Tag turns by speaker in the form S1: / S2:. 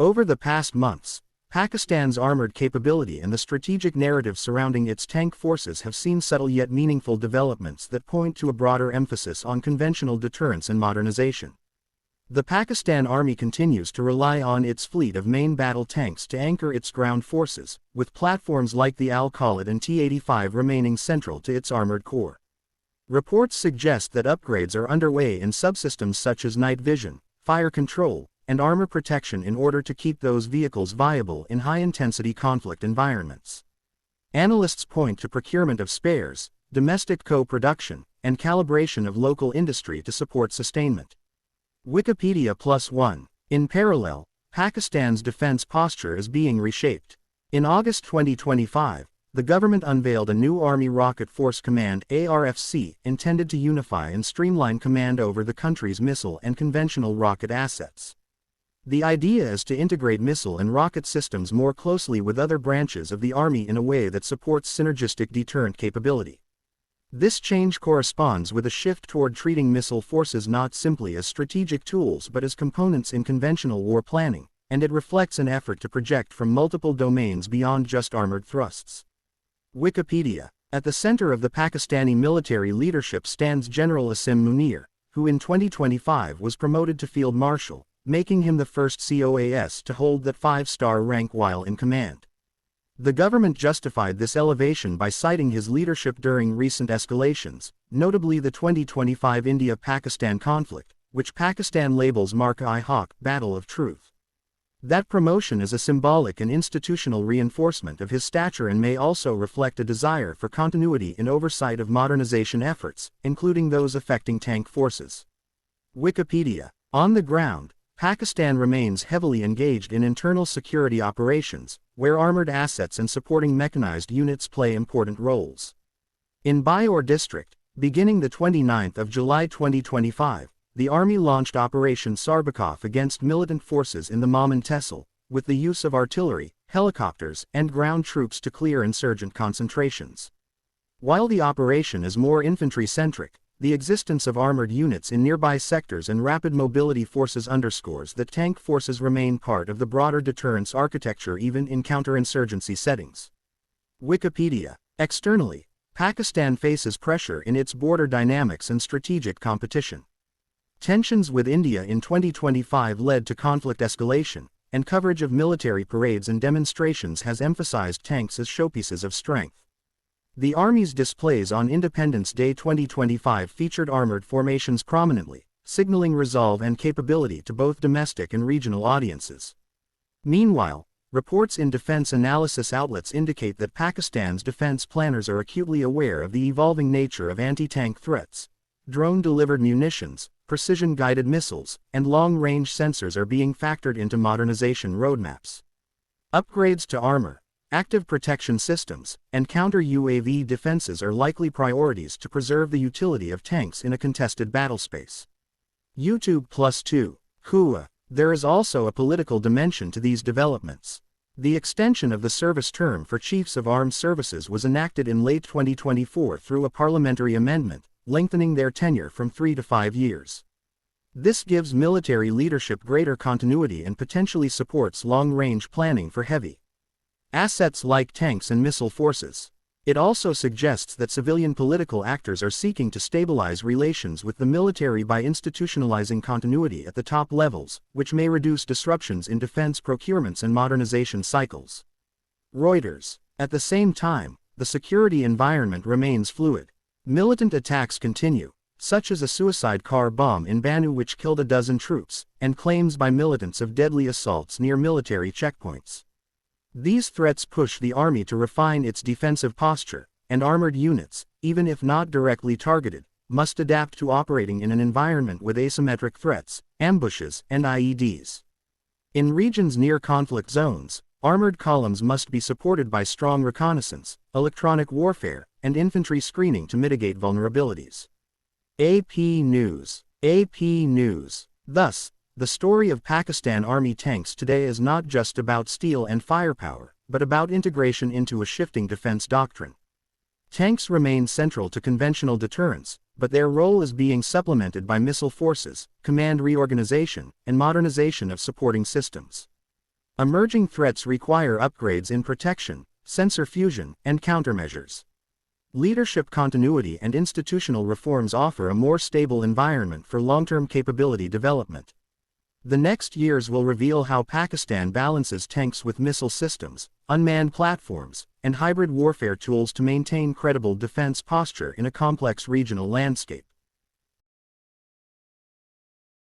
S1: Over the past months, Pakistan's armored capability and the strategic narrative surrounding its tank forces have seen subtle yet meaningful developments that point to a broader emphasis on conventional deterrence and modernization. The Pakistan Army continues to rely on its fleet of main battle tanks to anchor its ground forces, with platforms like the Al-Khalid and T-85 remaining central to its armored core. Reports suggest that upgrades are underway in subsystems such as night vision, fire control, and armor protection in order to keep those vehicles viable in high-intensity conflict environments. Analysts point to procurement of spares, domestic co-production, and calibration of local industry to support sustainment. Wikipedia +1. In parallel, Pakistan's defense posture is being reshaped. In August 2025, the government unveiled a new Army Rocket Force Command (ARFC) intended to unify and streamline command over the country's missile and conventional rocket assets. The idea is to integrate missile and rocket systems more closely with other branches of the Army in a way that supports synergistic deterrent capability. This change corresponds with a shift toward treating missile forces not simply as strategic tools but as components in conventional war planning, and it reflects an effort to project from multiple domains beyond just armored thrusts. Wikipedia. At the center of the Pakistani military leadership stands General Asim Munir, who in 2025 was promoted to Field Marshal, making him the first COAS to hold that 5-star rank while in command. The government justified this elevation by citing his leadership during recent escalations, notably the 2025 India-Pakistan conflict, which Pakistan labels Mark-I-Hawk Battle of Truth. That promotion is a symbolic and institutional reinforcement of his stature and may also reflect a desire for continuity in oversight of modernization efforts, including those affecting tank forces. Wikipedia. On the ground, Pakistan remains heavily engaged in internal security operations, where armored assets and supporting mechanized units play important roles. In Bayor district, beginning the 29th of July 2025, the Army launched Operation Sarbakov against militant forces in the Maman Tehsil, with the use of artillery, helicopters, and ground troops to clear insurgent concentrations. While the operation is more infantry-centric, the existence of armored units in nearby sectors and rapid mobility forces underscores that tank forces remain part of the broader deterrence architecture even in counterinsurgency settings. Wikipedia. Externally, Pakistan faces pressure in its border dynamics and strategic competition. Tensions with India in 2025 led to conflict escalation, and coverage of military parades and demonstrations has emphasized tanks as showpieces of strength. The Army's displays on Independence Day 2025 featured armored formations prominently, signaling resolve and capability to both domestic and regional audiences. Meanwhile, reports in defense analysis outlets indicate that Pakistan's defense planners are acutely aware of the evolving nature of anti-tank threats. Drone-delivered munitions, precision-guided missiles, and long-range sensors are being factored into modernization roadmaps. Upgrades to armor, active protection systems, and counter-UAV defenses are likely priorities to preserve the utility of tanks in a contested battlespace. YouTube +2. Hua. There is also a political dimension to these developments. The extension of the service term for chiefs of armed services was enacted in late 2024 through a parliamentary amendment, lengthening their tenure from 3 to 5 years. This gives military leadership greater continuity and potentially supports long-range planning for heavy assets like tanks and missile forces. It also suggests that civilian political actors are seeking to stabilize relations with the military by institutionalizing continuity at the top levels, which may reduce disruptions in defense procurements and modernization cycles. Reuters. At the same time, the security environment remains fluid. Militant attacks continue, such as a suicide car bomb in Banu which killed a dozen troops, and claims by militants of deadly assaults near military checkpoints. These threats push the Army to refine its defensive posture, and armored units, even if not directly targeted, must adapt to operating in an environment with asymmetric threats, ambushes, and IEDs. In regions near conflict zones, armored columns must be supported by strong reconnaissance, electronic warfare, and infantry screening to mitigate vulnerabilities. AP News. AP News. Thus, the story of Pakistan Army tanks today is not just about steel and firepower, but about integration into a shifting defense doctrine. Tanks remain central to conventional deterrence, but their role is being supplemented by missile forces, command reorganization, and modernization of supporting systems. Emerging threats require upgrades in protection, sensor fusion, and countermeasures. Leadership continuity and institutional reforms offer a more stable environment for long-term capability development. The next years will reveal how Pakistan balances tanks with missile systems, unmanned platforms, and hybrid warfare tools to maintain credible defense posture in a complex regional landscape.